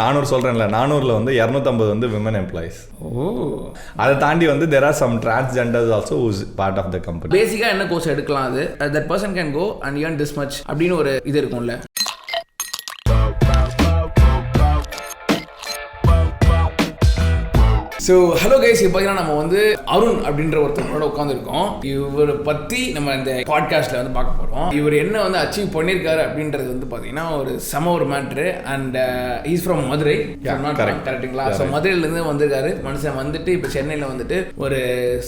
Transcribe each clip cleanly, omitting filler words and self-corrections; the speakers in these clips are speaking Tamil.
400 சொல்கிறேன்ல, 400ல் வந்து 250 வந்து விமன் எம்ப்ளாயிஸ். அதை தாண்டி வந்து there are some transgenders also who's part of the company. பேசிக்காக என்ன கோர்ஸ் எடுக்கலாம், அது that person can go and earn this much அப்படின்னு ஒரு இது இருக்கும்ல. ஸோ ஹலோ கைஸ், இப்போ பார்த்தீங்கன்னா நம்ம வந்து அருண் அப்படின்ற ஒருத்தரோட உட்காந்துருக்கோம். இவரை பற்றி நம்ம இந்த பாட்காஸ்ட்டில் வந்து பார்க்க போகிறோம். இவர் என்ன வந்து அச்சீவ் பண்ணியிருக்காரு அப்படின்றது வந்து பார்த்தீங்கன்னா ஒரு matter. And is from Madurai, கரெக்டுங்களா? ஸோ மதுரையிலேருந்து வந்திருக்காரு மனுஷன். வந்துட்டு இப்போ சென்னையில் வந்துட்டு ஒரு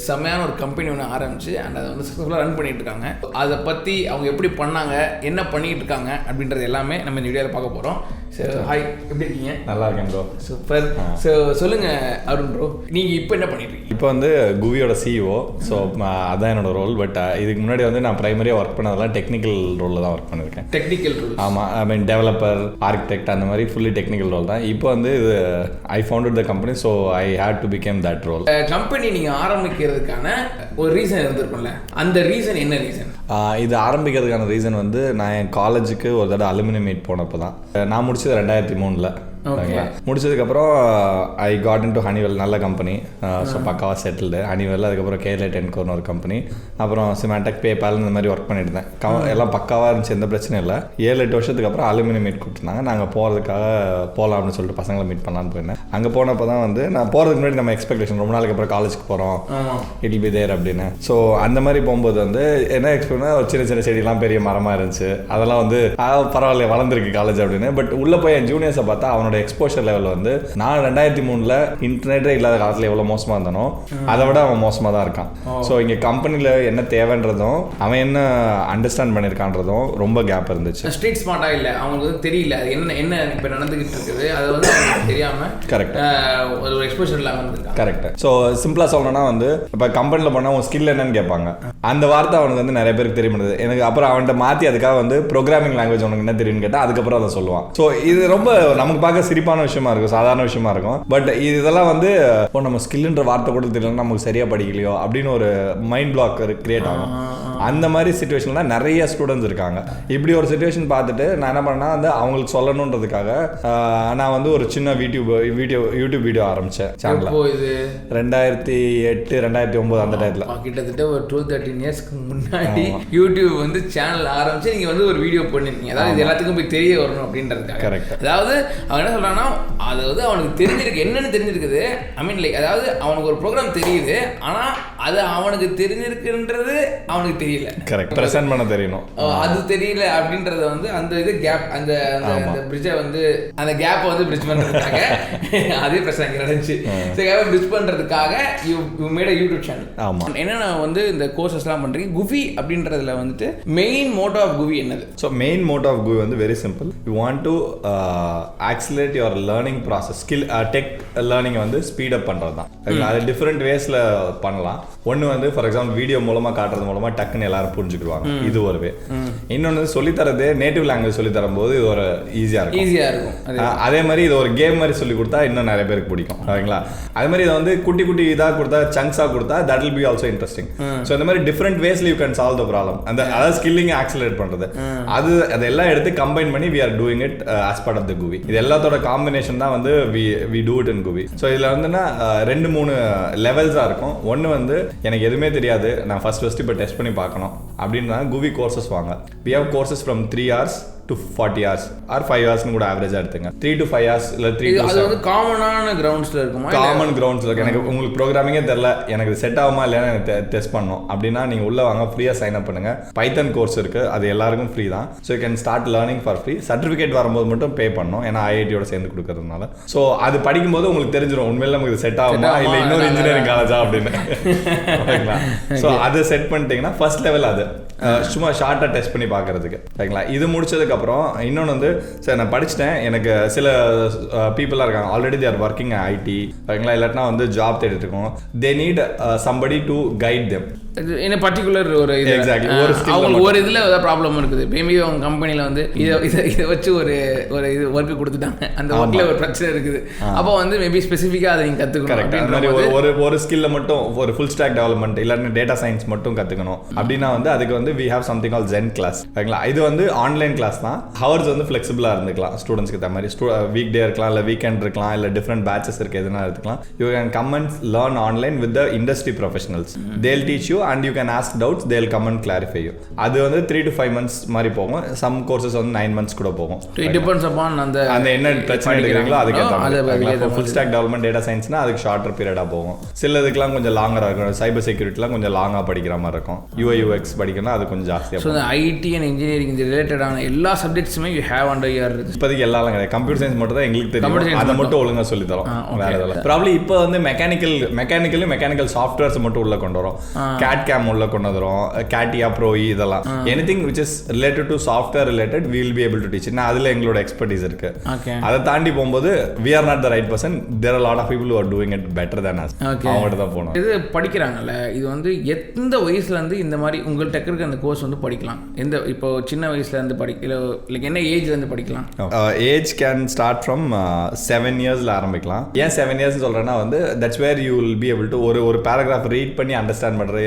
செம்மையான ஒரு கம்பெனி ஒன்று ஆரம்பிச்சு அண்ட் அதை வந்து சக்ஸஸ்ஃபுல்லாக ரன் பண்ணிட்டு இருக்காங்க. அதை பற்றி அவங்க எப்படி பண்ணாங்க, என்ன பண்ணிட்டு இருக்காங்க அப்படின்றது எல்லாமே நம்ம இந்த வீடியோவில் பார்க்க போகிறோம். சரி, ஹாய், எப்படி இருக்கீங்க? நல்லா இருக்கேன் ப்ரோ. சூப்பர். ஸோ சொல்லுங்கள் அருண் ப்ரோ, நீங்கள் இப்போ என்ன பண்ணிட்டு இருக்கீங்க? இப்போ வந்து குவியோட சிஇஓ. ஸோ அதான் என்னோட ரோல். பட் இதுக்கு முன்னாடி வந்து நான் ப்ரைமரியாக ஒர்க் பண்ணதெல்லாம் டெக்னிக்கல் ரோலில் தான் ஒர்க் பண்ணியிருக்கேன். Technical role? ஆமாம், ஐ மீன் டெவலப்பர், ஆர்கிடெக்ட், அந்த மாதிரி ஃபுல்லி டெக்னிக்கல் ரோல் தான். இப்போ வந்து இது I founded the company, so I had to become that role. Company நீங்கள் ஆரம்பிக்கிறதுக்கான ஒரு ரீசன் இருந்திருக்கும்ல, அந்த ரீசன் என்ன ரீசன்? இது ஆரம்பிக்கிறதுக்கான ரீசன் வந்து நான் என் காலேஜுக்கு ஒரு தடவை அலுமினியம் மீட் போனப்போ தான். நான் முடிச்சது 2003. ஓகேங்களா? முடிச்சதுக்கப்புறம் I got in to Honeywell, நல்ல கம்பெனி. ஸோ பக்காவாக செட்டில்டு ஹனிவெல். அதுக்கப்புறம் கேஎல்ஐ டென்கோர்னு ஒரு கம்பெனி. அப்புறம் சிமெண்டெக், பேபால் இந்த மாதிரி ஒர்க் பண்ணிட்டு இருந்தேன். எல்லாம் பக்காவாக இருந்துச்சு, எந்த பிரச்சனையும் இல்லை. 7-8 வருஷத்துக்கு அப்புறம் அலுமினியம் மீட் கொடுத்துருந்தாங்க. நாங்கள் போகிறதுக்காக போகலாம் அப்படின்னு சொல்லிட்டு பசங்களை மீட் பண்ணலான்னு போயிருந்தேன். அங்கே போனப்போ தான் வந்து நான் போகிறதுக்கு முன்னாடி நம்ம எக்ஸ்பெக்டேஷன், ரொம்ப நாளைக்கு அப்புறம் காலேஜுக்கு போகிறோம், இட் வில் பி தேர் அப்படின்னு. ஸோ அந்த மாதிரி போகும்போது வந்து என்ன எக்ஸ்பெக்ட்னா சின்ன சின்ன செடியெல்லாம் பெரிய மரமாக இருந்துச்சு. அதெல்லாம் வந்து பரவாயில்ல, வளர்ந்துருக்கு காலேஜ் அப்படின்னு. பட் உள்ளே போய் என் ஜூனியர்ஸை பார்த்தா அவனோட எக்ஸ்போஷர் லெவல் வந்து நான் 2003 இன்டர்நெட்டே இல்லாத காலத்தில் எவ்வளோ மோசமாக இருந்தானோ அதை விட அவன் மோசமாக தான் இருக்கான். ஸோ இங்கே கம்பெனியில் என்ன தேவைன்றதும் அவன் என்ன அண்டர்ஸ்டாண்ட் பண்ணியிருக்கான்றதும் ரொம்ப கேப் இருந்துச்சு. ஸ்ட்ரீட் ஸ்மார்ட்டாக இல்லை, அவங்களுக்கு தெரியல என்ன என்ன இப்போ நடந்துகிட்டு இருக்குது, அது வந்து தெரியாமல். கரெக்ட், ஒரு எக்ஸ்போஷர் இல்லாமல் இருந்திருக்காங்க. கரெக்ட். ஸோ சிம்பிளாக சொல்லணும்னா வந்து இப்போ கம்பெனியில் போனால் உன் ஸ்கில் என்னன்னு கேட்பாங்க. அந்த வார்த்தை அவனுக்கு வந்து நிறைய பேருக்கு தெரிய முடியாது. எனக்கு அப்புறம் அவன்கிட்ட மாற்றி அதுக்காக வந்து ப்ரோக்ராமிங் லாங்குவேஜ் உனக்கு என்ன தெரியும்னு கேட்டால் அதுக்கப்புறம் அதை சொல்லுவான். ஸோ இது ரொம்ப நமக்கு பார்க்க சிரிப்பான விஷயமா இருக்கும், சாதாரண விஷயமா இருக்கும். பட் இதெல்லாம் வந்து இப்போ நம்ம ஸ்கில்ன்ற வார்த்தை கூட தெரியலன்னா நமக்கு சரியா படிக்கலையோ அப்படின்னு ஒரு மைண்ட் பிளாக் கிரியேட் ஆகும். அந்த மாதிரி சிச்சுவேஷன்ல நிறைய ஸ்டூடெண்ட்ஸ் இருக்காங்க. இப்படி ஒரு சிச்சுவேஷன் பார்த்துட்டு நான் என்ன பண்ணேன்னா வந்து அவங்களுக்கு சொல்லணுன்றதுக்காக நான் வந்து ஒரு சின்ன யூடியூப் வீடியோ ஆரம்பிச்சேன் சேனல்ல. 2008 2009 அந்த டயத்துல, கிட்டத்தட்ட ஒரு 12-13 இயர்ஸ்க்கு முன்னாடி யூடியூப் வந்து சேனல் ஆரம்பிச்சு நீங்க வந்து ஒரு வீடியோ பண்ணிருக்கீங்க. அதாவது இது எல்லாத்துக்கும் போய் தெரிய வரணும் அப்படின்றதுக்காக. கரெக்ட். அதாவது அவன் என்ன சொல்றான்னா, அதாவது அவனுக்கு தெரிஞ்சிருக்கு, என்னன்னு தெரிஞ்சிருக்குது, ஐ மீன் லைக் அதாவது அவனுக்கு ஒரு ப்ரோக்ராம் தெரியுது, ஆனா அது அவனுக்கு தெரிஞ்சிருக்குன்றது அவனுக்கு தெரியல. கரெக்ட், பிரசன்ட் பண்ண தெரியணும், அது தெரியல அப்படின்றத வந்து அந்த இது கேப், அந்த பிரிட்ஜை வந்து அந்த கேப்பை வந்து பிரிட்ஜ் பண்றதுக்காக அதே பிரச்சனை இங்கே நடந்துச்சு. ஸோ கேப்பை பிரிட்ஜ் பண்றதுக்காக you made a YouTube channel. ஆமாம். என்னென்ன வந்து இந்த கோர்சஸ்லாம் பண்றீங்க? குவி அப்படின்றதுல வந்துட்டு மெயின் மோட்டோ ஆஃப் குவி என்னது? So main Moto of GUVI வந்து very simple. You want to accelerate your learning process, skill tech லேர்னிங்கை வந்து ஸ்பீட் அப் பண்ணுறது தான். அது டிஃப்ரெண்ட் வேஸில் பண்ணலாம். ஒன்று வந்து ஃபார் எக்ஸாம்பிள் வீடியோ மூலமாக காட்டுறது மூலமாக டக்குன்னு எல்லாரும் புரிஞ்சுக்குவாங்க, இது ஒரு வே. இன்னொன்று சொல்லித்தரது நேட்டிவ் லாங்குவேஜ் சொல்லி தரும்போது இது ஒரு ஈஸியாக இருக்கும். அதே மாதிரி இது ஒரு கேம் மாதிரி சொல்லி கொடுத்தா இன்னும் நிறைய பேருக்கு பிடிக்கும், ஓகேங்களா? அதே மாதிரி இதை வந்து குட்டி குட்டி இதாக கொடுத்தா, சங்க்ஸாக கொடுத்தா, that will be also interesting. So இந்த மாதிரி டிஃப்ரெண்ட் வேஸ்ல you can solve the problem. அதாவது ஸ்கில்லிங் ஆக்சிலேட் பண்ணுறது, அதெல்லாம் எடுத்து கம்பைன் பண்ணி we are doing it as part of the GUVI. இது எல்லாத்தோட காம்பினேஷன் தான் வந்து we do it in GUVI. So இதில் வந்துன்னா 2-3 லெவல்ஸாக இருக்கும். ஒன்று வந்து எனக்கு எதுவுமே தெரியாது, நான் ஃபர்ஸ்ட் இப்போ டெஸ்ட் பண்ணி பார்க்கணும் அப்படின்னா GUVI கோர்சஸ் வாங்க. we have courses from 3 hours to 40 hours or 5 hours கூட ஆவரேஜா எடுத்துங்க. 3 to 5 hours இல்ல 3 to 7. அது வந்து காமனான கிரவுண்ட்ஸ்ல இருக்குமா? காமன் கிரவுண்ட்ஸ்ல இருக்கு. எனக்கு உங்களுக்கு ப்ரோகிராமிங்கே தெரியல, எனக்கு செட் ஆகுமா இல்லையா எனக்கு டெஸ்ட் பண்ணணும் அப்படின்னா நீங்க உள்ள வாங்க, ஃப்ரீயா சைன் அப் பண்ணுங்க. பைத்தன் கோர்ஸ் இருக்கு, அது எல்லாருக்கும் ஃப்ரீ தான். So you can start learning for free. Certificate வரும்போது மட்டும் பே பண்ணணும், ஏன்னா ஐஐடியோட சேர்ந்து கொடுக்கறதுனால. ஸோ அது படிக்கும்போது உங்களுக்கு தெரிஞ்சிடும் உண்மையில நமக்கு இது செட் ஆகுமா இல்லை இன்னொரு இன்ஜினியரிங் காலேஜா அப்படின்னு. ஓகேங்களா? ஸோ அதை செட் பண்ணிட்டீங்கன்னா ஃபர்ஸ்ட் லெவல் அது சும்மா ஷார்ட்டாக டெஸ்ட் பண்ணி பார்க்கறதுக்கு, ஓகேங்களா? இது முடிச்சதுக்கப்புறம் இன்னொன்று வந்து சரி நான் படிச்சுட்டேன், எனக்கு சில பீப்புளாக இருக்காங்க already they are working IT, ஓகேங்களா? இல்லாட்டினா வந்து ஜாப் தேடிட்டு இருக்கோம். They need somebody to guide them. என்ன பர்டிகுலர் ஒரு இது அவங்களுக்கு ஒரு இதில் ஏதாவது ப்ராப்ளம் இருக்குது. மேபி அவங்க கம்பெனியில் வந்து இதை வச்சு ஒரு இது ஒர்க்கு கொடுத்துட்டாங்க, அந்த ஒர்க்கில் ஒரு பிரச்சனை இருக்குது. அப்போ வந்து மேபி ஸ்பெசிஃபிக்காக அதை நீங்கள் கற்றுக்கணும். ஒரு ஸ்கில்ல மட்டும் ஒரு ஃபுல் ஸ்டாக் டெவலப்மெண்ட் இல்லாட்டி டேட்டா சயின்ஸ் மட்டும் கற்றுக்கணும் அப்படின்னா வந்து அதுக்கு வந்து we have something call gen class. ஓகேங்களா, இது வந்து ஆன்லைன் கிளாஸ் தான். ஹவர்ஸ் வந்து ஃப்ளெக்சிபிளாக இருந்துக்கலாம் ஸ்டூடெண்ட்ஸ்க்கு தகுந்த மாதிரி. வீக் டே இருக்கலாம், இல்லை வீக்கெண்ட் இருக்கலாம், இல்லை டிஃப்ரெண்ட் பேட்சஸ் இருக்குது, எதுனா எடுத்துக்கலாம். You can come and learn online with the industry professionals. They'll teach you and you can ask doubts, they'll come and clarify you. அது வந்து 3 to 5 months மாதிரி போகும். some courses வந்து 9 months கூட போகும். it depends upon அந்த என்ன பிரச்சனை எடுக்கிறீங்களோ அதுக்கு ஏற்ற full stack development data science னா அதுக்கு ஷார்ட்டர் பீரியடா போகும். சிலதுக்குலாம் கொஞ்சம் லாங்கரா இருக்கும். சைபர் செக்யூரிட்டிலாம் கொஞ்சம் லாங்கா படிக்கிற மாதிரி இருக்கும். UI UX படிக்கணும்னா அது கொஞ்சம் ஜாஸ்தியா இருக்கும். so IT and engineering ரிலேட்டடான எல்லா சப்ஜெக்ட்ஸுமே you have under your இப்போதைக்கு எல்லாம் கிடையாது. கம்ப்யூட்டர் சயின்ஸ் மட்டும் தான் எங்களுக்கு தெரியும், அதை மட்டும் ஒழுங்கா சொல்லி தரோம். வேற எதுவும் ப்ராப்ளி இப்போ வந்து மெக்கானிக்கல் சாஃப்ட்வேர்ஸ் மட்டும் உள்ள கொண்டு வரோம். CAD CAM உள்ள கொண்டு வரோம், CATIA Pro இதெல்லாம். Anything which is related to software related we will be able to teach. நான் அதுல எங்களோட எக்ஸ்பர்டீஸ் இருக்கு. அதை தாண்டி போகும்போது we are not the right person, there are a lot of people who are doing it better than us. அவங்ககிட்ட தான் போகணும். இது படிக்கிறாங்கல்ல, இது வந்து எந்த வயசுல இருந்து இந்த மாதிரி உங்கள்கிட்ட இருக்க அந்த கோர்ஸ் வந்து படிக்கலாம்? எந்த இப்போ சின்ன வயசுல இருந்து லைக் என்ன ஏஜ்ல இருந்து படிக்கலாம்? ஏஜ் கேன் ஸ்டார்ட் ஃப்ரம் 7 இயர்ஸ்ல ஆரம்பிக்கலாம். ஏன் 7 இயர்ஸ் சொல்றேன்னா வந்து that's where you will be able to ஒரு பேராகிராஃப் ரீட் பண்ணி அண்டர்ஸ்டாண்ட் பண்ற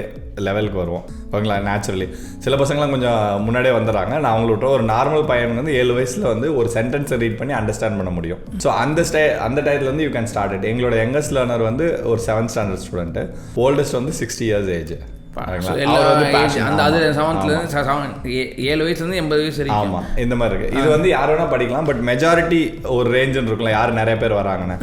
லெவலுக்கு வருவோம். ஓகேங்களா, நேச்சுரலி சில பசங்களாம் கொஞ்சம் முன்னாடியே வந்துடுறாங்க. நான் அவங்கள விட்டு ஒரு நார்மல் பையனுக்கு வந்து 7 வயசுல வந்து ஒரு சென்டென்ஸை ரீட் பண்ணி அண்டர்ஸ்டாண்ட் பண்ண முடியும். ஸோ அந்த டயத்துல வந்து யூ கேன் ஸ்டார்ட் இட். எங்களோட யங்கஸ்ட் லேர்னர் வந்து ஒரு 7th ஸ்டாண்டர்ட் ஸ்டூடெண்ட், ஓல்டஸ்ட் வந்து 60 years ஏஜ். 7 வயசுலேருந்து 80 வயசு வரைக்கும். ஆமாம், இந்த மாதிரி இருக்கு. இது வந்து யார் வேணா படிக்கலாம், பட் மெஜாரிட்டி ஒரு ரேஞ்சுன்னு இருக்குல்ல, யார் நிறைய பேர் வராங்கன்னு.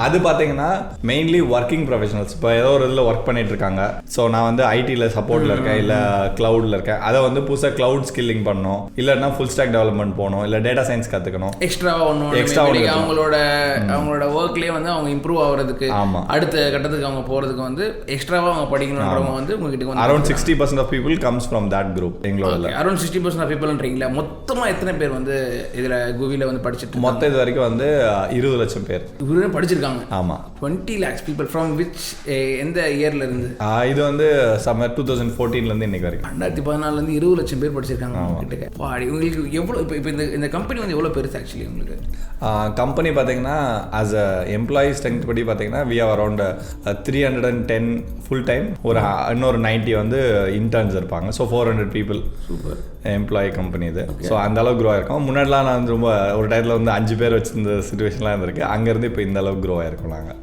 அது பார்த்தீங்கன்னா மெயின்லி ஒர்க்கிங் ப்ரொஃபஷனல்ஸ். இப்போ ஏதோ ஒரு இதில் ஒர்க் பண்ணிட்டு இருக்காங்க. ஸோ நான் வந்து ஐடியில் சப்போர்ட்டில் இருக்கேன், இல்லை கிளவுடில் இருக்கேன். அதை வந்து புதுசாக கிளவுட் ஸ்கில்லிங் பண்ணணும், இல்லைன்னா ஃபுல் ஸ்டாக் டெவலப்மெண்ட் போகணும், இல்லை டேட்டா சயின்ஸ் கற்றுக்கணும். எக்ஸ்ட்ரா அவங்களோட ஒர்க்லேயே வந்து அவங்க இம்ப்ரூவ் ஆகிறதுக்கு, அடுத்த கட்டத்துக்கு அவங்க போகிறதுக்கு வந்து எக்ஸ்ட்ராவாக அவங்க படிக்கணுன்றவங்க வந்து around 60% of people comes from that group. எங்களோட around 60% of peopleன்றீங்களா? மொத்தமா எத்தனை பேர் வந்து இதுல கூவில வந்து படிச்சிட்டு? மொத்தம் இது வரைக்கும் வந்து 20 லட்சம் பேர் இவரே படிச்சிருக்காங்க. ஆமா, 20 lakhs people from which எந்த இயர்ல இருந்து? இது வந்து சம்மர் 2014ல இருந்து இன்னைக்கு வரைக்கும் 2014ல இருந்து 20 லட்சம் பேர் படிச்சிருக்காங்க கிட்ட. வாடி, உங்களுக்கு எவ்வளவு இப்போ இந்த கம்பெனி வந்து எவ்வளவு பெருசு ஆக்சுவலி உங்களுக்கு? கம்பெனி பார்த்தீங்கன்னா as a employee strength படி பார்த்தீங்கன்னா we have around 310 full time, ஒரு இன்னொரு 90 வந்து இன்டர்ன்ஸ் இருப்பாங்க. So 400 people super employee company இது. ஸோ அந்த அளவுக்கு க்ரோ ஆயிருக்கும். முன்னாடிலாம் நான் வந்து ரொம்ப ஒரு டைத்தில் வந்து 5 பேர் வச்சிருந்த சுச்சுவேஷன்லாம் இருந்திருக்கு. அங்கேருந்து இப்போ இந்த அளவுக்கு க்ரோ ஆயிருக்கும் நாங்கள்.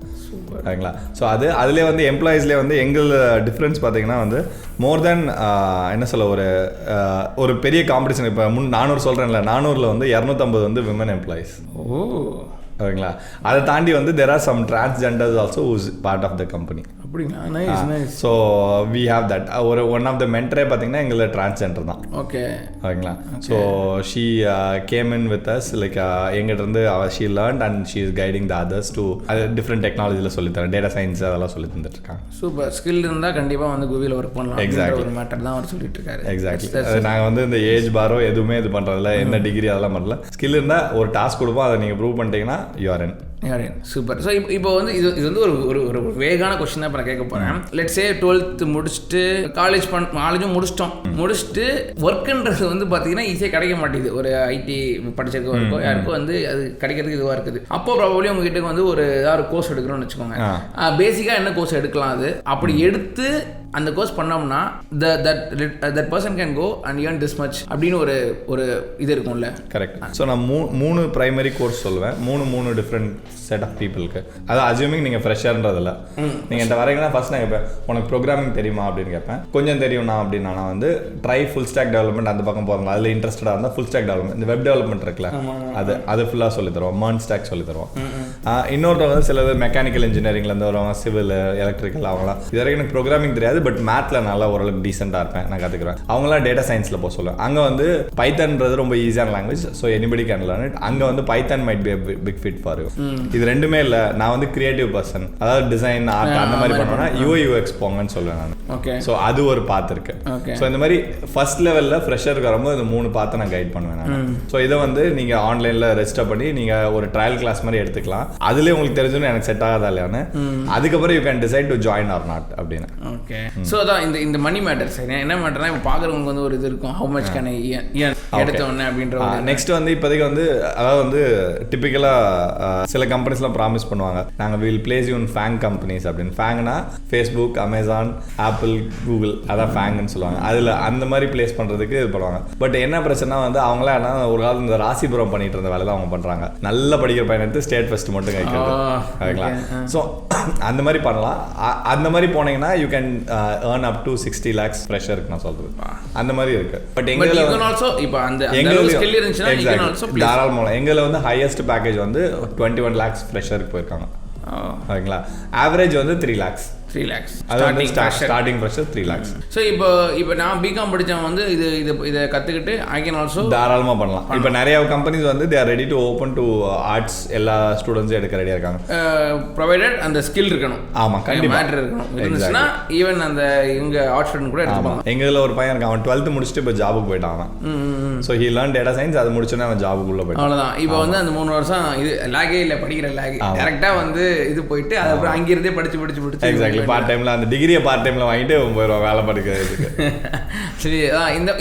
ஓகேங்களா, ஸோ அதுலேயே வந்து எம்ப்ளாயீஸ்லேயே வந்து எங்கள் டிஃப்ரென்ஸ் பார்த்தீங்கன்னா வந்து மோர் தென் என்ன சொல்ல ஒரு பெரிய காம்படிஷன். இப்போ 400 சொல்கிறேன்ல, 400ல் வந்து 250 வந்து விமன் எம்ப்ளாயீஸ். ஓகேங்களா, அதை தாண்டி வந்து there are some transgenders also who's part of the company. அப்படிங்களா? Nice nice. So we have that. One of the மென்டரே பார்த்தீங்கன்னா எங்களை டிரான்ஸ்ஜெண்டர் தான். ஓகே ஓகேங்களா. So she came in with us like எங்கிட்ட இருந்து she learned and she is guiding the others to different டெக்னாலஜியில் சொல்லித்தரேன், டேட்டா சயின்ஸ் அதெல்லாம் சொல்லி தந்துட்டு இருக்காங்க. சூப்பர். ஸ்கில் இருந்தால் கண்டிப்பாக வந்து கூவியில் ஒர்க் பண்ணலாம். எக்ஸாக்ட்லி ஒரு மேட்டர் தான் அவர் சொல்லிட்டு இருக்காரு. எக்ஸாக்ட்லி. நாங்கள் வந்து இந்த ஏஜ் பாரோ எதுவுமே இது பண்ணுறதில்ல, என்ன டிகிரி அதெல்லாம் பண்ணல. ஸ்கில் இருந்தால் ஒரு டாஸ்க் கொடுப்போம், அதை நீங்கள் ப்ரூவ் பண்ணிட்டீங்கன்னா you are in. Super. So இப்போ வந்து இது வந்து ஒரு வேகான கொஸ்டின் தான் இப்போ நான் கேட்க போகிறேன். லெட்ஸ் சே 12th முடிச்சுட்டு காலேஜும் முடிச்சுட்டு ஒர்க்குன்றது வந்து பார்த்தீங்கன்னா ஈஸியாக கிடைக்க மாட்டேங்குது. ஒரு ஐடி படிச்சிருக்கோ யாருக்கும் வந்து அது கிடைக்கிறதுக்கு இதுவாக இருக்குது. அப்போ ப்ராபப்ளி உங்ககிட்ட வந்து ஏதாவது ஒரு கோர்ஸ் எடுக்கணும்னு வச்சுக்கோங்க. பேசிக்காக என்ன கோர்ஸ் எடுக்கலாம், அது அப்படி எடுத்து அந்த கோர்ஸ் பண்ணோம்னா that person can go and earn this much அப்படின்னு ஒரு இது இருக்கும்ல. கரெக்ட். ஸோ நான் 3 பிரைமரி கோர்ஸ் சொல்லுவேன், 3 டிஃப்ரெண்ட் செட் ஆஃப் பீப்புளுக்கு. அது அஸ்யூமிங் நீங்கள் ஃப்ரெஷர்ன்றதில்ல. நீங்கள் என்கிட்ட வரீங்கன்னா ஃபர்ஸ்ட் நான் கேட்பேன், உனக்கு ப்ரோக்ராமிங் தெரியுமா அப்படின்னு கேட்பேன். கொஞ்சம் தெரியும்னா அப்படின்னா நான் வந்து ட்ரை ஃபுல் ஸ்டாக் டெவலப்மெண்ட் அந்த பக்கம் போகிறாங்க, அதில் இன்ட்ரெஸ்டடாக இருந்தால் ஃபுல் ஸ்டாக் டெவலப்மெண்ட், இந்த வெப் டெவலப்மெண்ட் இருக்குல்ல அது ஃபுல்லாக சொல்லி தருவோம், மர்ன் ஸ்டாக் சொல்லி தருவோம். இன்னொருத்தவங்க வந்து சிலது மெக்கானிக்கல் இன்ஜினியரிங்லேருந்து வருவாங்க, சிவில் எலக்ட்ரிக்கல், அவங்களாம் இது வரைக்கும் எனக்கு ப்ரோக்ராமிங் தெரியாது, பட் மேத்ல நல்லா ஓரளவுக்கு டீசெண்டாக இருப்பேன், நான் கற்றுக்குறேன். அவங்களாம் டேட்டா சயின்ஸில் போக சொல்லுவேன். அங்கே வந்து பைத்தான்றது ரொம்ப ஈஸியான language, so anybody can learn it. அங்கே வந்து Python might be big fit for you. இது ரெண்டுமே இல்லை, நான் வந்து கிரியேட்டிவ் பர்சன், அதாவது டிசைன் ஆர்ட் அந்த மாதிரி பண்ணோன்னா UX போங்கன்னு சொல்லுவேன் நான். ஓகே. ஸோ அது ஒரு பாத் இருக்கு. ஸோ இந்த மாதிரி ஃபர்ஸ்ட் லெவலில் ஃப்ரெஷருக்கு வரும்போது இந்த 3 பாத்தை நான் கைட் பண்ணுவேன் நான். ஸோ இதை வந்து நீங்கள் ஆன்லைனில் ரெஜிஸ்டர் பண்ணி நீங்கள் ஒரு ட்ரையல் கிளாஸ் மாதிரி எடுத்துக்கலாம். அதுலேயே உங்களுக்கு தெரிஞ்சுன்னு எனக்கு செட் ஆகாதா இல்லையான்னு, அதுக்கப்புறம் you can decide to join or not அப்படின்னு. ஓகே. ஸோ அதான் இந்த மணி மேட்டர்ஸ் என்ன மேட்டர்னா இப்போ பார்க்குறவங்களுக்கு வந்து ஒரு இது இருக்கும், ஹவு மச் கேன் எடுத்தோன்னே அப்படின்ற. நெக்ஸ்ட் வந்து இப்போதைக்கு வந்து அதாவது வந்து டிப்பிக்கலாக சில கம்பெனிஸ்லாம் ப்ராமிஸ் பண்ணுவாங்க, நாங்கள் will place you in FAANG companies அப்படின்னு. ஃபேங்னா ஃபேஸ்புக், அமேசான், ஆப்பிள், கூகுள், அதான் ஃபேங்குன்னு சொல்லுவாங்க. அதில் அந்த மாதிரி பிளேஸ் பண்ணுறதுக்கு இது பண்ணுவாங்க. பட் என்ன பிரச்சனை வந்து அவங்களாம் என்ன ஒரு காலம் இந்த ராசிபுரம் பண்ணிட்டு இருந்த வேலை தான் அவங்க பண்ணுறாங்க. நல்லா படிக்கிற பையன் எடுத்து ஸ்டேட் ஃபர்ஸ்ட் மட்டும் கைக்கிறது. ஓகேங்களா? ஸோ அந்த மாதிரி பண்ணலாம். அந்த மாதிரி போனீங்கன்னா you can earn up to 60 lakhs ஃப்ரெஷருக்கு நான் சொல்றது. அந்த மாதிரி இருக்கு. பட் எங்களை வந்து ஹையஸ்ட் பேக்கேஜ் வந்து 21 lakhs ஃப்ரெஷருக்கு போயிருக்காங்க. ஓகேங்களா? ஆவரேஜ் வந்து 3 lakhs. 3 lakhs starting fresher 3 lakhs. So இப்போ நான் பிகாம் படித்தவன் வந்து இதை கற்றுக்கிட்டு ஐ கேன் ஆல்சோ தாராளமாக பண்ணலாம். இப்போ நிறைய கம்பெனிஸ் வந்து they are ready to open to arts, எல்லா ஸ்டூடெண்ட்ஸும் எடுக்க ரெடியாக இருக்காங்க. ப்ரொவைடட் அந்த ஸ்கில் இருக்கணும். ஆமாம், கண்டிப்பாக மேட்டர் இருக்கணும். இருந்துச்சுன்னா ஈவன் அந்த இவங்க ஆர்ட் ஸ்டூடெண்ட் கூட எடுத்துப்பாங்க. எங்களில் ஒரு பையன் இருக்கான், அவன் 12th முடிச்சுட்டு இப்போ ஜாபுக்கு போயிட்டான் அவன். So he learn data science, அது முடிச்சோன்னே அவன் ஜாபுக்குள்ளே போயிட்டான். அவ்வளோதான். இப்போ வந்து அந்த 3 வருஷம் இது லேகே இல்லை, படிக்கிற லேகே டேரெக்டாக வந்து இது போயிட்டு அதுக்கப்புறம் அங்கிருந்தே படிச்சு எக்ஸாக்ட்லி பார்ட் டைம்ல அந்த டிகிரியை பார்ட் டைம்ல வாங்கிட்டு போயிடுவோம் வேலை படிக்கிறதுக்கு. சரி,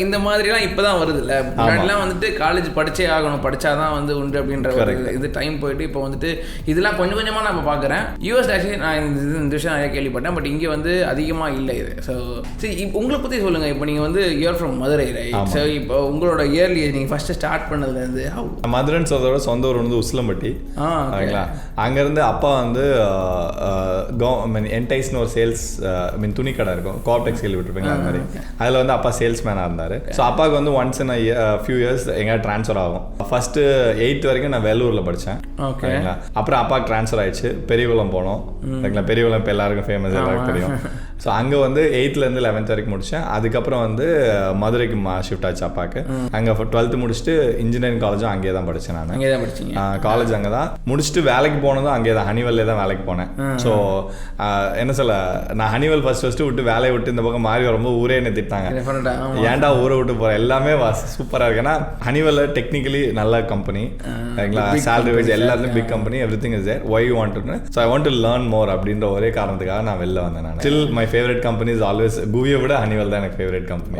இந்த மாதிரிலாம் இப்போதான் வருது இல்லை. முன்னாடிலாம் வந்துட்டு காலேஜ் படிச்சே ஆகணும், படிச்சாதான் வந்து உண்டு அப்படின்ற இது டைம் போயிட்டு இப்போ வந்துட்டு இதெல்லாம் கொஞ்சம் கொஞ்சமாக நம்ம பார்க்குறேன். யூஎஸ் ஆக்சுவலி நான் இந்த விஷயம் நிறைய கேள்விப்பட்டேன், பட் இங்கே வந்து அதிகமாக இல்லை இது. ஸோ சரி, உங்களை பற்றி சொல்லுங்க. இப்போ நீங்கள் வந்து year from Madurai, right? So இப்போ உங்களோட இயர்லி நீங்கள் ஃபர்ஸ்ட் ஸ்டார்ட் பண்ணதுலேருந்து மதுரைன்னு சொல்றதோட சொந்த ஊர் வந்து உசிலம்பட்டி. ஓகேங்களா? அங்கேருந்து அப்பா வந்து என்டைஸ்னு ஒரு சேல்ஸ் துணி கடை இருக்கும், கோஆப்டெக்ஸ் கேள்விப்பட்டிருப்பீங்க அது மாதிரி. அதில் வந்து அப்பா சேல்ஸ்மேனாக இருந்தார். ஸோ அப்பாவுக்கு வந்து ஒன்ஸ் இன் ஃபியூ இயர்ஸ் எங்கேயாவது ட்ரான்ஸ்ஃபர் ஆகும். ஃபர்ஸ்ட் 8th வரைக்கும் நான் வேலூரில் படித்தேன். ஓகேங்களா? அப்புறம் அப்பாவுக்கு ட்ரான்ஸ்ஃபர் ஆயிடுச்சு, பெரியகுளம் போனோம். ஓகேங்களா? பெரியகுளம் இப்போ எல்லாருக்கும் ஃபேமஸ், எல்லாருக்கும் தெரியும். ஸோ அங்கே வந்து 8th-லேருந்து 11th வரைக்கும் முடித்தேன். அதுக்கப்புறம் வந்து மதுரைக்கு ஷிஃப்ட் ஆச்சு அப்பாவுக்கு. அங்கே 12th முடிச்சுட்டு இன்ஜினியரிங் காலேஜும் அங்கேயே தான் படித்தேன் நான். அங்கே தான் படிச்சீங்க? காலேஜ் அங்கே தான் முடிச்சுட்டு வேலைக்கு போனதும் அங்கே தான், ஹனிவெல்லே தான் வேலைக்கு போனேன். ஸோ என்ன சொல்ல, நான் ஹனிவெல் ஃபர்ஸ்ட் விட்டு வேலையை விட்டு இந்த பக்கம் மாறி வரும்போது ஊரே என்ன திட்டாங்க, ஏன்டா ஊரை விட்டு போகிறேன், எல்லாமே சூப்பராக இருக்கு. ஏன்னா ஹனிவெல்ல டெக்னிக்கலி நல்ல கம்பெனி, சரிங்களா? சேலரி வைஸ் எல்லாத்துலையும் big company, everything is there. Why you want to, so I want to learn more அப்படின்ற ஒரே காரணத்துக்காக நான் வெளில வந்தேன். நான் still my favourite company is always கூவியை விட ஹனிவெல் தான் எனக்கு ஃபேவரட் கம்பெனி.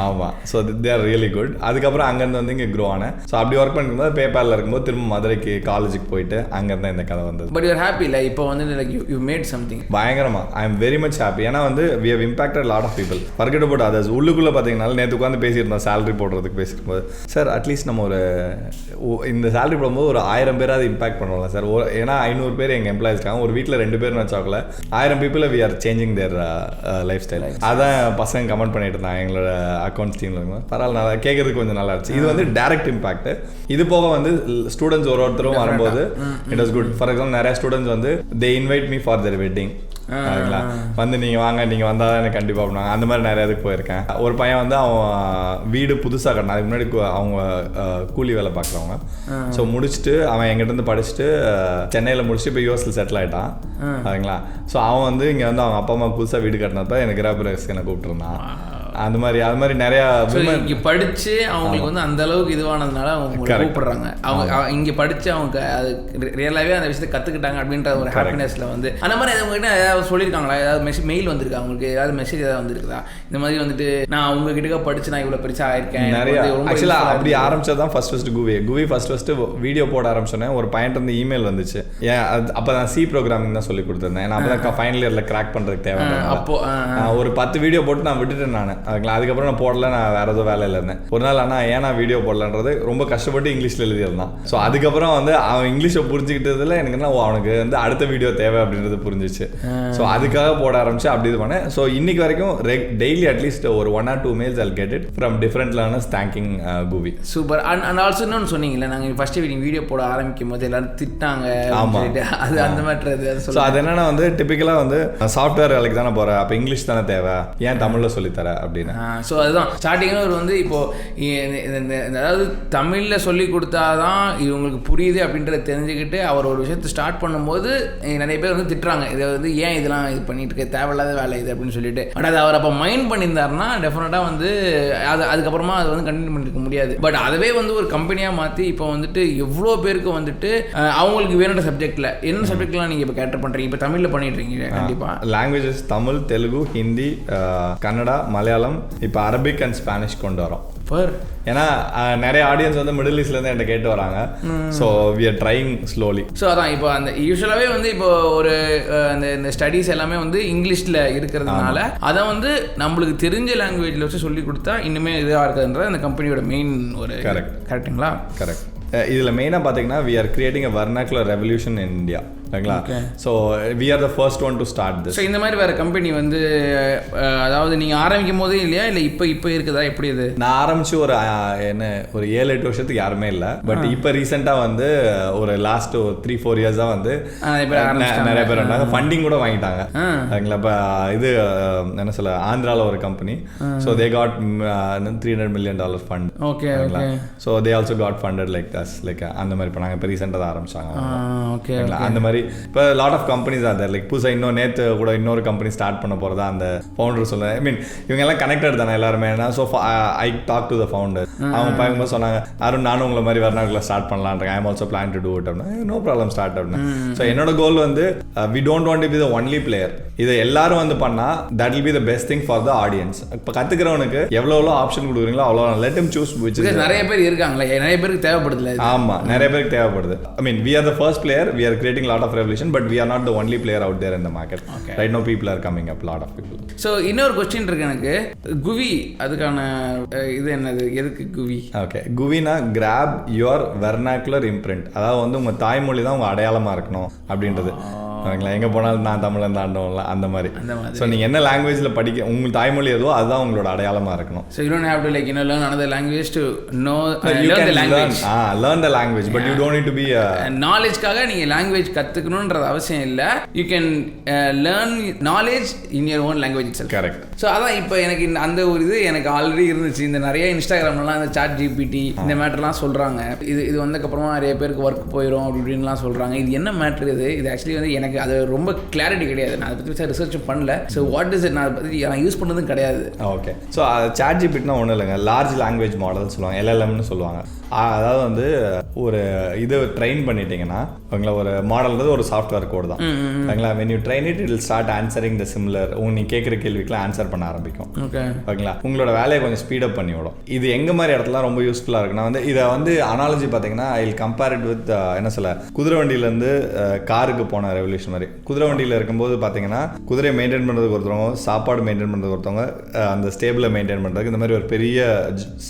ஆமாம். So they are really good. அதுக்கப்புறம் அங்கேருந்து வந்து இங்கே க்ரோ ஆனேன். ஸோ அப்படி ஒர்க் பண்ணிருக்கும்போது பேபாலில் இருக்கும்போது திரும்ப மதுரைக்கு காலேஜுக்கு போயிட்டு அங்கேருந்து இந்த கதை வந்தது. பட் யூர் ஹாப்பி இல்லை இப்போ வந்து லைக் யூ மேட் சம்திங்? பயங்கரமா, I am very much happy. ஏன்னா வந்து we have impacted lot of people. Forget about others. உள்ளுக்குள்ளே பார்த்தீங்கன்னா நேற்று உட்காந்து பேசியிருந்தோம் சேலரி போடுறதுக்கு. பேசியிருக்கும்போது சார் அட்லீஸ்ட் நம்ம ஒரு இந்த சேலரி போடும்போது ஒரு 1000 பேராது இம்பாக்ட் பண்ணுவோம்ல சார். ஏன்னா 500 பேர் எங்கள் எம்ப்ளாயிஸ் இருக்காங்க, ஒரு வீட்டில் 2 பேர் வச்சாக்கல 1000 பீப்புளை we are changing their lifestyle. அதான் பசங்க கமெண்ட் பண்ணிட்டு இருந்தாங்க எங்களோட அக்கௌண்ட்ஸ் டீமில் இருக்கும். பரவாயில்ல, நல்லா கேட்கறதுக்கு கொஞ்சம் நல்லா இருந்துச்சு. இது வந்து டைரக்ட் இம்பாக்ட். இது போக வந்து ஸ்டூடெண்ட்ஸ் ஒருத்தரும் வரும்போது it was good. For example நிறைய ஸ்டூடெண்ட்ஸ் வந்து தே invite me for their wedding. சரிங்களா? வந்து நீங்கள் வாங்க, நீங்கள் வந்தால் தான் எனக்கு கண்டிப்பாக பண்ணுவாங்க. அந்த மாதிரி நிறைய இதுக்கு போயிருக்கேன். ஒரு பையன் வந்து அவன் வீடு புதுசாக கட்டினான். அதுக்கு முன்னாடி அவங்க கூலி வேலை பார்க்குறவங்க. ஸோ முடிச்சுட்டு அவன் எங்கிட்ட படிச்சுட்டு சென்னையில் முடிச்சுட்டு இப்போ யூஎஸ்ல செட்டில் ஆகிட்டான். சரிங்களா? ஸோ அவன் வந்து இங்கே வந்து அவங்க அப்பா அம்மா புதுசாக வீடு கட்டினப்ப எனக்கு கிராபரேஸ் என்ன கூப்பிட்டுருந்தான். அது மாதிரி நிறைய இங்கே படிச்சு அவங்களுக்கு வந்து அந்த அளவுக்கு இதுவானதுனால அவங்க கூப்பிடுறாங்க. அவங்க இங்கே படிச்சு அவங்க அது ரியலாகவே அந்த விஷயத்தை கற்றுக்கிட்டாங்க அப்படின்ற ஒரு ஹாப்பினஸ்ல வந்து அந்த மாதிரி அவங்ககிட்ட ஏதாவது சொல்லியிருக்காங்களா? ஏதாவது மெயில் வந்திருக்கா அவங்களுக்கு? ஏதாவது மெசேஜ் ஏதாவது வந்திருக்குதா? இந்த மாதிரி வந்துட்டு நான் உங்ககிட்ட படிச்சு நான் இவ்வளோ பெருசாக ஆயிருக்கேன். நிறைய ஆக்சுவலாக அப்படி ஆரம்பிச்சதான் ஃபர்ஸ்ட் கூவி ஃபர்ஸ்ட் வீடியோ போட ஆரம்பிச்சோன்னே ஒரு பாயிண்ட் வந்து இமெயில் வந்துச்சு. ஏன் அப்போ நான் சி ப்ரோக்ராமிங் தான் சொல்லி கொடுத்துருந்தேன். ஏன்னா அப்போ தான் ஃபைனல் இயரில் கிராக் பண்ணுறதுக்கு தேவை. அப்போ ஒரு 10 வீடியோ போட்டு நான் விட்டுட்டேன் நான். அதுக்கப்புறம் நான் போடல, நான் வேற ஏதோ வேலையில் இருந்தேன். ஒரு நாள் ஆனால் ஏன்னா வீடியோ போடலன்றது ரொம்ப கஷ்டப்பட்டு இங்கிலீஷில் எழுதியிருந்தான். ஸோ அதுக்கப்புறம் வந்து அவன் இங்கிலீஷை புரிஞ்சுக்கிட்டதுல எனக்கு என்ன அவனுக்கு வந்து அடுத்த வீடியோ தேவை அப்படின்றது புரிஞ்சிச்சு. ஸோ அதுக்காக போட ஆரம்பிச்சு அப்படி இது பண்ணேன். ஸோ இன்னைக்கு வரைக்கும் டெய்லி அட்லீஸ்ட் ஒரு 1 or 2 mails I'll get it from different learners thanking Guvi. Super. And also இன்னொன்று சொன்னீங்கல்ல, நாங்கள் ஃபர்ஸ்ட் வீடியோ போட ஆரம்பிக்கும் போது எல்லாரும் திட்டாங்க. அது அந்த மாதிரி. ஸோ அது என்னன்னா வந்து டிப்பிக்கலாக வந்து சாஃப்ட்வேர் வேலைக்கு தானே போகிறேன், அப்போ இங்கிலீஷ் தானே தேவை, ஏன் தமிழில் சொல்லித்தர அப்படி அப்படின்னு. ஸோ அதுதான் ஸ்டார்டிங்கில் ஒரு வந்து இப்போ அதாவது தமிழில் சொல்லி கொடுத்தாதான் இவங்களுக்கு புரியுது அப்படின்றத தெரிஞ்சுக்கிட்டு அவர் ஒரு விஷயத்தை ஸ்டார்ட் பண்ணும்போது நிறைய பேர் வந்து திட்டுறாங்க, இதை வந்து ஏன் இதெல்லாம் இது பண்ணிட்டு இருக்க, தேவையில்லாத வேலை இது அப்படின்னு சொல்லிட்டு. பட் அது அவர் அப்போ மைண்ட் பண்ணியிருந்தாருன்னா டெஃபினட்டாக வந்து அதுக்கப்புறமா அது வந்து கண்டினியூ பண்ணிருக்க முடியாது. பட் அதுவே வந்து ஒரு கம்பெனியாக மாற்றி இப்போ வந்துட்டு எவ்வளோ பேருக்கு வந்துட்டு அவங்களுக்கு வேணுன்ற சப்ஜெக்டில் என்ன சப்ஜெக்ட்லாம் நீங்கள் இப்போ கேட்டர் பண்ணுறீங்க, இப்போ தமிழில் பண்ணிட்டு இருக்கீங்க. கண்டிப்பாக லாங்குவேஜஸ் தமிழ், தெலுங்கு, ஹிந்தி, கன்னடா, மலையாளம், இப்போ அரபிக் அண்ட் ஸ்பானிஷ் கொண்டு வரோம். ஏன்னா நிறைய ஆடியன்ஸ் வந்து மிடில் ஈஸ்ட்லேருந்து என்கிட்ட கேட்டு வராங்க. So we are trying slowly. So அதான் இப்போ அந்த யூஸ்வலாகவே வந்து இப்போ ஒரு இந்த ஸ்டடீஸ் எல்லாமே வந்து இங்கிலீஷில் இருக்கிறதுனால அதை வந்து நம்மளுக்கு தெரிஞ்ச லாங்குவேஜில் வச்சு சொல்லி கொடுத்தா இன்னுமே இதாக இருக்குதுன்றது அந்த கம்பெனியோட மெயின் ஒரு கரெக்டுங்களா? கரெக்ட். இதில் மெயினாக பார்த்தீங்கன்னா we are creating a vernacular revolution in India. ஓகேங்களா? So we are the first one to start this. So இந்த மாதிரி வேறு கம்பெனி வந்து அதாவது நீங்கள் ஆரம்பிக்கும் போதே இல்லையா, இல்லை இப்போ இருக்குதா, எப்படி இது? நான் ஆரம்பிச்சு ஒரு 7-8 வருஷத்துக்கு யாருமே இல்லை. பட் இப்போ ரீசெண்டாக வந்து ஒரு லாஸ்ட் ஒரு 3-4 இயர்ஸாக வந்து நிறைய பேர் வந்தாங்க, ஃபண்டிங் கூட வாங்கிட்டாங்க. ஓகேங்களா? இப்போ இது என்ன சொல்ல, ஆந்திராவில் ஒரு company. So they got $300 million fund. Okay. So they also got funded like this, like அந்த மாதிரி பண்ணாங்க. இப்போ ரீசெண்டாக தான் ஆரம்பிச்சாங்க. ஓகே. அந்த மாதிரி இப்போ lot of companies are there. Like புதுசாக நேற்று கூட இன்னொரு கம்பெனி ஸ்டார்ட் பண்ண போகிறதா அந்த ஃபவுண்டர் சொல்லுவேன். ஐ மீன் இவங்க எல்லாம் கனெக்டட் தானே எல்லாருமே. So I talk to the founder. அவங்க பார்க்கும்போது சொன்னாங்க, அருண் நானும் உங்களை மாதிரி வெர்னாக்குலர் ஸ்டார்ட் பண்ணலான்றேன், I am also plan to do it அப்படின்னா. நோ ப்ராப்ளம், ஸ்டார்ட் அப்படின்னு. ஸோ என்னோட கோல் வந்து we don't want to be the only player. இதை எல்லாரும் வந்து பண்ணால் that will be the best thing for the audience. இப்போ கற்றுக்கிறவனுக்கு எவ்வளோ ஆப்ஷன் கொடுக்குறீங்களோ அவ்வளோ லெட் ஹிம் சூஸ். நிறைய பேர் இருக்காங்களே, நிறைய பேருக்கு தேவைப்படுது. ஆமாம், நிறைய பேருக்கு தேவைப்படுது. I mean we are the first player, we are creating lot of revolution, but we are not the only player out there in the market. Okay. Right now people are coming up, lot of people. So இன்னொரு क्वेश्चन இருக்கு எனக்கு. குவி அதுக்கான இது என்னது, எதுக்கு குவி? ஓகே, குவினா grab your vernacular imprint. அதாவது வந்து உங்க தாய்மொழி தான் உங்க அடையாளமா இருக்கணும் அப்படின்றது. ஓகேங்களா? எங்கே போனாலும் நான் தமிழன் தாண்டோம்ல, அந்த மாதிரி. ஸோ நீங்கள் என்ன லாங்குவேஜில் படிக்க உங்கள் தாய்மொழி எதுவோ அதுதான் உங்களோட அடையாளமாக இருக்கணும். So you don't have to like learn another language to know learn the language. learn the language, but you don't need to be knowledgeக்காக நீங்கள் லாங்குவேஜ் கற்றுக்கணுன்றது அவசியம் இல்லை. You can learn knowledge in your own language itself. Correct. So அதான் இப்போ எனக்கு அந்த ஒரு இது எனக்கு ஆல்ரெடி இருந்துச்சு. இந்த நிறைய இன்ஸ்டாகிராம்லாம் இந்த சாட் ஜிபிடி இந்த மேட்டர்லாம் சொல்கிறாங்க. இது வந்ததுக்கப்புறமா நிறைய பேருக்கு ஒர்க் போயிடும் அப்படின்லாம் சொல்கிறாங்க. இது என்ன மேட்ரு? இது ஆக்சுவலி வந்து எனக்கு அது ரொம்ப கிளாரிட்டி கிடையாது. நான் அதை பற்றி ரிசர்ச்சும் பண்ணல. ஸோ வாட் இஸ் இட், நான் அதை பற்றி நான் யூஸ் பண்ணதும் கிடையாது. ஓகே. ஸோ சாட் ஜிபிட்னா ஒன்றும் இல்லைங்க, லார்ஜ் லாங்குவேஜ் மாடல் சொல்லுவாங்க, LLMனு சொல்லுவாங்க. அதாவது வந்து ஒரு இது ட்ரெயின் பண்ணிட்டீங்கன்னா உங்களை ஒரு மாடல்ன்றது ஒரு சாஃப்ட்வேர் கோட் தான். ஓகேங்களா? when you train it, it will start answering the similar. நீங்கள் கேட்குற கேள்விக்கெல்லாம் ஆன்சர் பண்ண ஆரம்பிக்கும். ஓகேங்களா? உங்களோட வேலையை கொஞ்சம் ஸ்பீடப் பண்ணி விடும். இது எங்கே மாதிரி இடத்துல ரொம்ப யூஸ்ஃபுல்லாக இருக்குன்னா வந்து இதை வந்து அனாலஜி பார்த்தீங்கன்னா I will compare it with என்ன சொல்ல, குதிரை வண்டியிலேருந்து காருக்கு போன ரெவல்யூஷன் மாதிரி. குதிரை வண்டியில் இருக்கும்போது பார்த்தீங்கன்னா குதிரையை மெயின்டைன் பண்ணுறதுக்கு ஒருத்தவங்க, சாப்பாடு மெயின்டைன் பண்ணுறதுக்கு ஒருத்தவங்க, அந்த ஸ்டேபிளை மெயின்டைன் பண்ணுறதுக்கு இந்த மாதிரி ஒரு பெரிய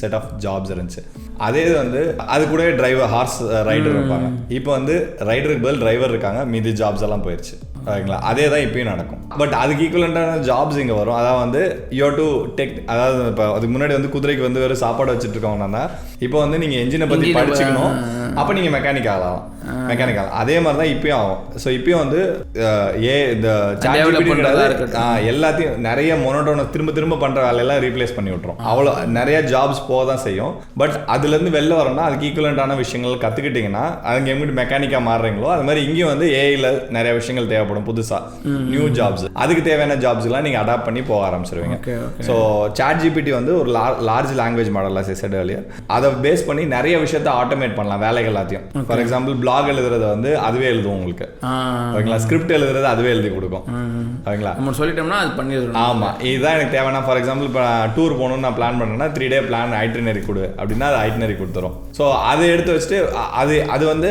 செட் ஆஃப் ஜாப்ஸ் இருந்துச்சு. அதே வந்து அது கூட டிரைவர், ஹார்ஸ் ரைடர் இருப்பாங்க. இப்போ வந்து ரைடருக்கு பதில் டிரைவர் இருக்காங்க, மீதி ஜாப்ஸ் எல்லாம் போயிடுச்சு. ஓகேங்களா? அதே தான் இப்பயும் நடக்கும். பட் அதுக்கு ஈக்குவலண்டான ஜாப்ஸ் இங்கே வரும். அதாவது வந்து யூ டு டெக், அதாவது இப்போ அதுக்கு முன்னாடி வந்து குதிரைக்கு வந்து வெறும் சாப்பாடு வச்சுட்டு இருக்கவங்கன்னா இப்போ வந்து நீங்கள் என்ஜினை பற்றி படிச்சுக்கணும், அப்போ நீங்கள் மெக்கானிக் ஆகலாம். அதே மாதிரி தான் இப்பயும் ஆகும். ஸோ இப்பயும் வந்து இந்த எல்லாத்தையும் நிறைய மோனோட்டோனஸ் திரும்ப திரும்ப பண்ணுற வேலையெல்லாம் ரீப்ளேஸ் பண்ணி விட்டுரும். அவ்வளோ நிறைய ஜாப்ஸ் போக தான் செய்யும். பட் அதுலேருந்து வெளில வரணும்னா அதுக்கு ஈக்குவலண்டான விஷயங்கள் கற்றுக்கிட்டிங்கன்னா அங்கே எங்கிட்ட மெக்கானிக்காக மாறுறீங்களோ அது மாதிரி இங்கேயும் வந்து ஏஐயில் நிறைய விஷயங்கள் தேவைப்படும், புதுசாக நியூ ஜாப்ஸ். அதுக்கு தேவையான ஜாப்ஸ்லாம் நீங்கள் அடாப்ட் பண்ணி போக ஆரம்பிச்சிருவீங்க. ஸோ சாட் ஜிபிடி வந்து ஒரு large language model set earlier. அதை பேஸ் பண்ணி நிறைய விஷயத்தை ஆட்டோமேட் பண்ணலாம், வேலைகள் எல்லாத்தையும். ஃபார் எக்ஸாம்பிள் பிளாக் எழுதுறத வந்து அதுவே எழுதும் உங்களுக்கு. ஓகேங்களா? ஸ்கிரிப்ட் எழுதுறது அதுவே எழுதி கொடுக்கும். ஓகேங்களா? நம்ம சொல்லிட்டோம்னா அது பண்ணிடுறோம். ஆமாம், இதுதான் எனக்கு தேவைன்னா. ஃபார் எக்ஸாம்பிள் இப்போ டூர் போகணும்னு நான் பிளான் பண்ணேன்னா 3 day பிளான் ஐட்டினரி கொடு அப்படின்னா அது ஐட்டினரி கொடுத்துரும். ஸோ அதை எடுத்து வச்சுட்டு அது வந்து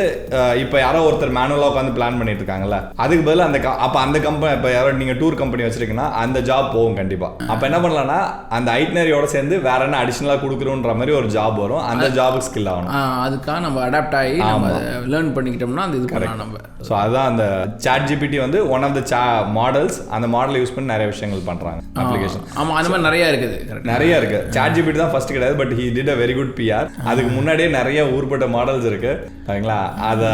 இப்போ யாரோ ஒருத்தர் மேனுவலாக உட்காந்து பிளான் பண்ணிட்டு இருக்காங்கல்ல, அதுக்கு பதில் அப்போ அந்த கம்பெனி, இப்போ யாரோ நீங்கள் டூர் கம்பெனி வச்சிருக்கீங்கன்னா அந்த ஜாப் போகும் கண்டிப்பாக. அப்போ என்ன பண்ணலாம்னா அந்த ஐட்டினரியோட சேர்ந்து வேற என்ன அடிஷனலாக கொடுக்குறோன்ற மாதிரி ஒரு ஜாப் வரும். அந்த ஜாபுக்கு ஸ்கில் ஆகணும். அதுக்காக நம்ம அடாப்ட் ஆகி நம்ம லேர்ன் பண்ணிக்கிட்டோம்னா அந்த இது பண்ணலாம் நம்ம. ஸோ அதுதான் அந்த சாட் ஜிபிடி வந்து ஒன் ஆஃப் த மாடல்ஸ். அந்த மாடலை யூஸ் பண்ணி நிறைய விஷயங்கள் பண்ணுறாங்க, அப்ளிகேஷன். ஆமாம், அந்த மாதிரி நிறைய இருக்குது. சாட் ஜிபிடி தான் ஃபர்ஸ்ட் கிடையாது, but he did a very good PR. அதுக்கு முன்னாடியே நிறைய ஊர்பட்ட மாடல்ஸ் இருக்கு. சரிங்களா? அது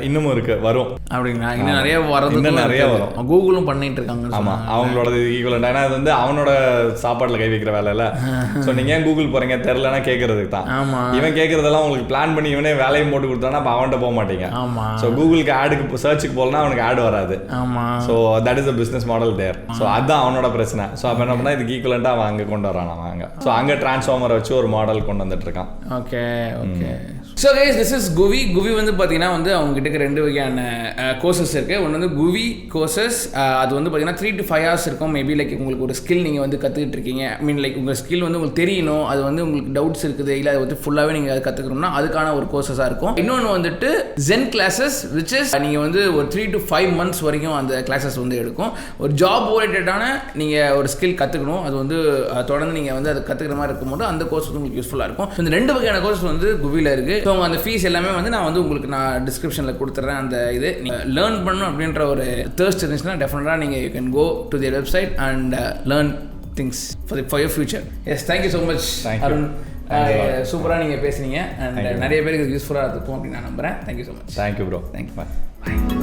இன்னமும் இருக்கு, வரும். அப்படிங்களா? இன்னும் நிறைய வரது அவங்ககிட்ட நிறைய வரும். கூகுளும் பண்ணிட்டு இருக்காங்க. ஆமாம், அவங்களோட ஈக்குவலண்ட். ஏன்னா அது வந்து அவனோட சாப்பாட்டில் கை வைக்கிற வேலை இல்லை. ஸோ நீங்கள் ஏன் கூகுள் போகிறீங்க தெரிலனா கேட்கறதுக்கு தான். ஆமாம், இவன் கேட்கறதெல்லாம் உங்களுக்கு பிளான் பண்ணி இவனே வேலையும் போட்டு கொடுத்தானா அப்போ அவன்கிட்ட போக மாட்டீங்க. ஆமாம். ஸோ கூகுளுக்கு ஆடுக்கு சர்ச்சுக்கு போகலன்னா அவனுக்கு ஆடு வராது. ஆமாம். So that is a business model there. So அதுதான் அவனோட பிரச்சனை. ஸோ அப்போ என்ன பண்ணால் இதுக்கு ஈக்குவலண்ட்டாக அவன் அங்கே கொண்டு வரான். அவன் அங்கே ஸோ அங்கே டிரான்ஸ்ஃபார்மரை வச்சு ஒரு மாடல் கொண்டு வந்துட்டு இருக்கான். Okay okay. So guys, this is குவி. குவி வந்து பார்த்தீங்கன்னா வந்து அவங்ககிட்ட 2 வகையான கோர்சஸ் இருக்குது. ஒன்று வந்து குவி கோர்சஸ். அது வந்து பார்த்தீங்கன்னா 3 to 5 hours இருக்கும். மேபி லைக் உங்களுக்கு ஒரு ஸ்கில் நீங்கள் வந்து கற்றுக்கிட்டு இருக்கீங்க. ஐ மீன் லைக் உங்கள் ஸ்கில் வந்து உங்களுக்கு தெரியணும், அது வந்து உங்களுக்கு டவுட்ஸ் இருக்குது, இல்லை அதை வந்து ஃபுல்லாகவே நீங்கள் அதை கற்றுக்கணும்னா அதுக்கான ஒரு கோர்சஸாக இருக்கும். இன்னொன்று வந்துட்டு ஜென் கிளாஸஸ், விச் இஸ் நீங்கள் வந்து ஒரு 3 to 5 months வரைக்கும் அந்த கிளாஸஸ் வந்து எடுக்கும். ஒரு ஜாப் ஓரியன்டான நீங்கள் ஒரு ஸ்கில் கற்றுக்கணும், அது வந்து தொடர்ந்து நீங்கள் வந்து அதை கற்றுக்கிற மாதிரி இருக்கும்போது அந்த கோர்ஸ் வந்து உங்களுக்கு யூஸ்ஃபுல்லாக இருக்கும். இந்த 2 வகையான கோர்ஸ் வந்து குவியில் இருக்குது. ஸோ அந்த ஃபீஸ் எல்லாமே வந்து நான் வந்து உங்களுக்கு டிஸ்கிரிப்ஷனில் கொடுத்துட்றேன். அந்த இது நீங்கள் லேர்ன் பண்ணணும் அப்படின்ற ஒரு தேர்ஸ்ட் இருந்துச்சுன்னா டெஃபினட்டாக நீங்கள் you can go to their website and learn things for your future. Yes, thank you so much Arun. சூப்பராக நீங்கள் பேசுனீங்க அண்ட் நிறைய பேருக்கு யூஸ்ஃபுல்லாக இருக்கும் அப்படின்னு நான் நம்புகிறேன். Thank you so much. Thank you bro. Thank you. பாய்.